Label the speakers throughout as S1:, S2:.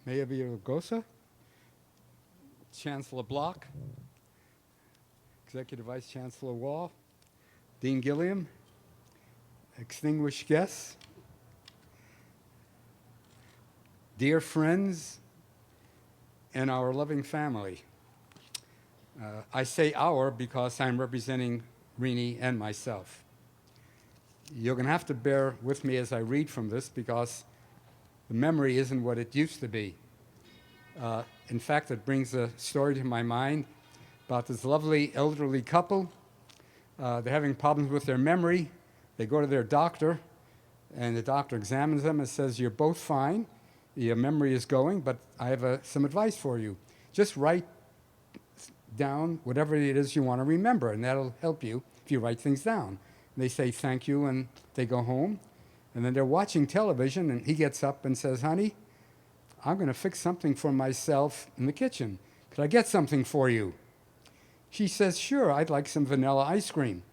S1: Meyer Gosa, Chancellor Block, Executive Vice Chancellor Wall, Dean Gilliam, extinguished guests, dear friends, and our loving family. I say our because I'm representing Rini and myself. You're going to have to bear with me as I read from this because the memory isn't what it used to be. In fact, it brings a story to my mind about this lovely elderly couple. They're having problems with their memory. They go to their doctor, and the doctor examines them and says, "You're both fine. Your memory is going, but I have some advice for you. Just write down whatever it is you want to remember, and that'll help you if you write things down." And they say thank you, and they go home. And then they're watching television, and he gets up and says, "Honey, I'm going to fix something for myself in the kitchen. Could I get something for you?" She says, "Sure, I'd like some vanilla ice cream."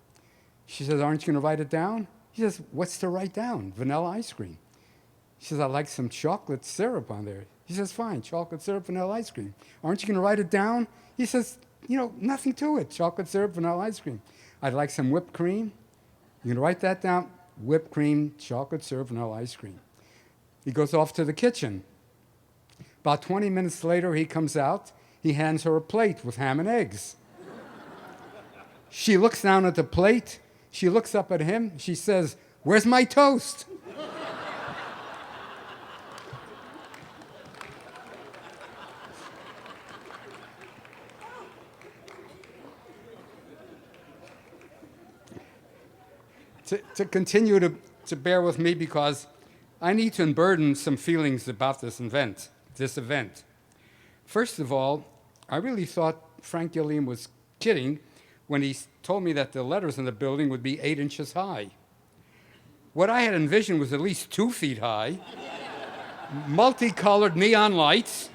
S1: She says, "Aren't you going to write it down?" He says, "What's to write down? Vanilla ice cream." She says, "I'd like some chocolate syrup on there." He says, "Fine, chocolate syrup, vanilla ice cream." "Aren't you going to write it down?" He says, "Nothing to it. Chocolate syrup, vanilla ice cream." "I'd like some whipped cream." "You can write that down. Whipped cream, chocolate syrup, vanilla ice cream." He goes off to the kitchen. About 20 minutes later, he comes out. He hands her a plate with ham and eggs. She looks down at the plate. She looks up at him. She says, "Where's my toast?" To continue to bear with me because I need to unburden some feelings about this event. First of all, I really thought Frank Gilliam was kidding when he told me that the letters in the building would be 8 inches high. What I had envisioned was at least 2 feet high, multicolored neon lights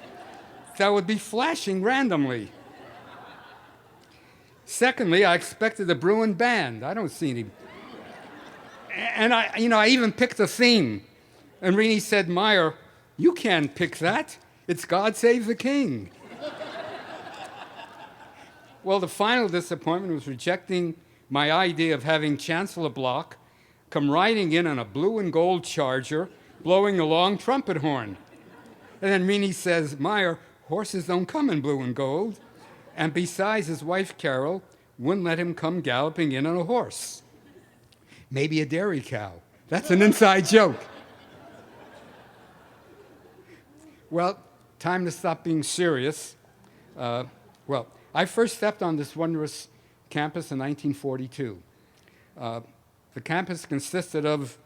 S1: that would be flashing randomly. Secondly, I expected a Bruin band. I don't see any. And I even picked a theme. And Rini said, "Meyer, you can't pick that. It's God Save the King." Well, the final disappointment was rejecting my idea of having Chancellor Block come riding in on a blue and gold Charger, blowing a long trumpet horn. And then Rini says, "Meyer, horses don't come in blue and gold." And besides, his wife, Carol, wouldn't let him come galloping in on a horse. Maybe a dairy cow. That's an inside joke. Well, time to stop being serious. I first stepped on this wondrous campus in 1942. The campus consisted of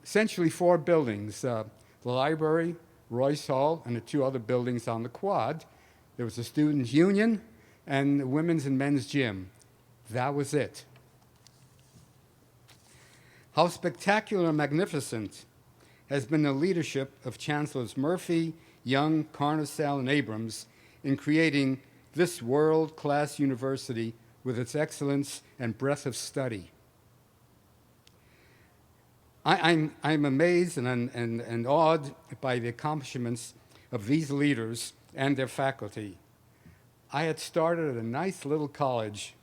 S1: essentially 4 buildings, the library, Royce Hall, and the 2 other buildings on the quad. There was a students' union and the women's and men's gym. That was it. How spectacular and magnificent has been the leadership of Chancellors Murphy, Young, Carnesal, and Abrams in creating this world-class university with its excellence and breadth of study. I'm amazed and awed by the accomplishments of these leaders and their faculty. I had started at a nice little college,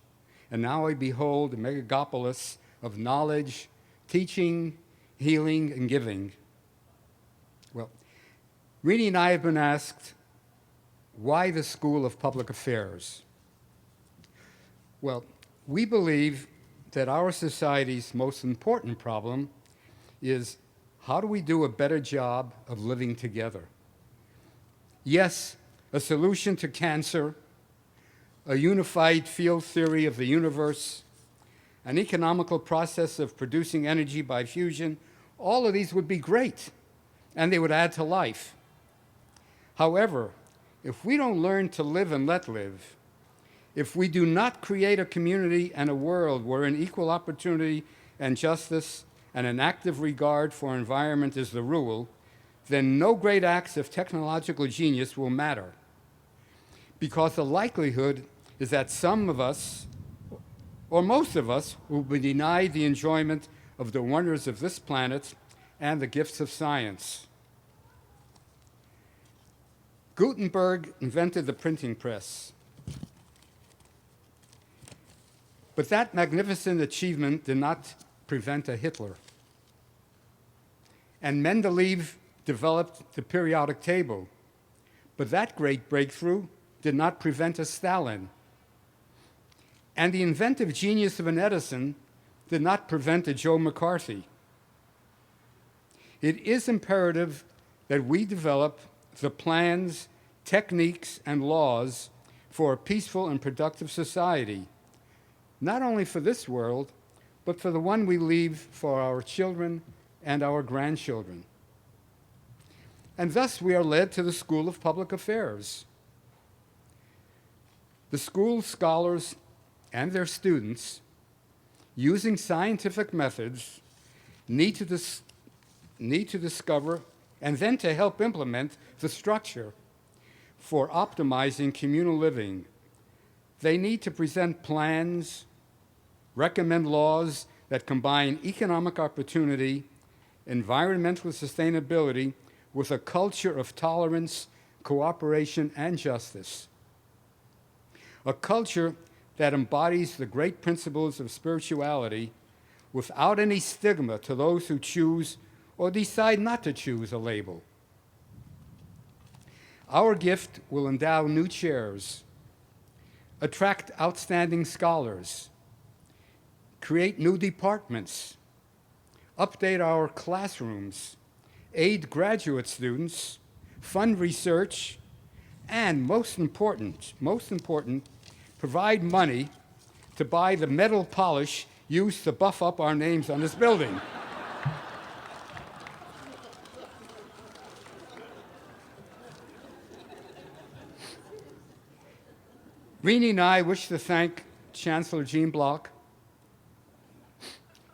S1: and now I behold a megapolis of knowledge, teaching, healing, and giving. Well, Rini and I have been asked, why the School of Public Affairs? Well, we believe that our society's most important problem is how do we do a better job of living together? Yes, a solution to cancer, a unified field theory of the universe, an economical process of producing energy by fusion, all of these would be great, and they would add to life. However, if we don't learn to live and let live, if we do not create a community and a world wherein equal opportunity and justice and an active regard for environment is the rule, then no great acts of technological genius will matter. Because the likelihood is that some of us, or most of us, will be denied the enjoyment of the wonders of this planet and the gifts of science. Gutenberg invented the printing press. But that magnificent achievement did not prevent a Hitler. And Mendeleev developed the periodic table. But that great breakthrough did not prevent a Stalin. And the inventive genius of an Edison did not prevent a Joe McCarthy. It is imperative that we develop the plans, techniques, and laws for a peaceful and productive society, not only for this world, but for the one we leave for our children and our grandchildren. And thus we are led to the School of Public Affairs. The school scholars and their students, using scientific methods, need to discover and then to help implement the structure for optimizing communal living. They need to present plans, recommend laws that combine economic opportunity, environmental sustainability with a culture of tolerance, cooperation, and justice. A culture that embodies the great principles of spirituality without any stigma to those who choose or decide not to choose a label. Our gift will endow new chairs, attract outstanding scholars, create new departments, update our classrooms, aid graduate students, fund research, and most important, provide money to buy the metal polish used to buff up our names on this building. Rini and I wish to thank Chancellor Jean Block,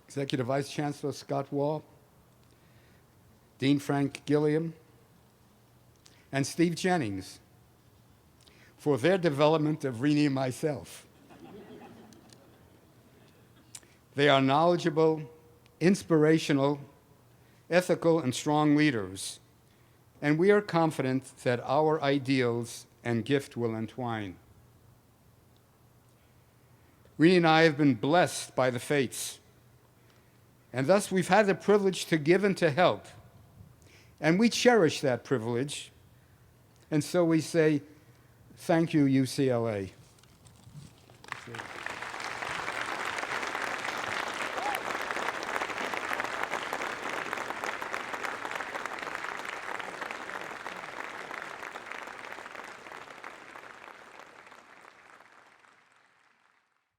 S1: Executive Vice Chancellor Scott Wall, Dean Frank Gilliam, and Steve Jennings for their development of Rini and myself. They are knowledgeable, inspirational, ethical, and strong leaders, and we are confident that our ideals and gift will entwine. Rini and I have been blessed by the fates, and thus we've had the privilege to give and to help. And we cherish that privilege, and so we say, thank you, UCLA.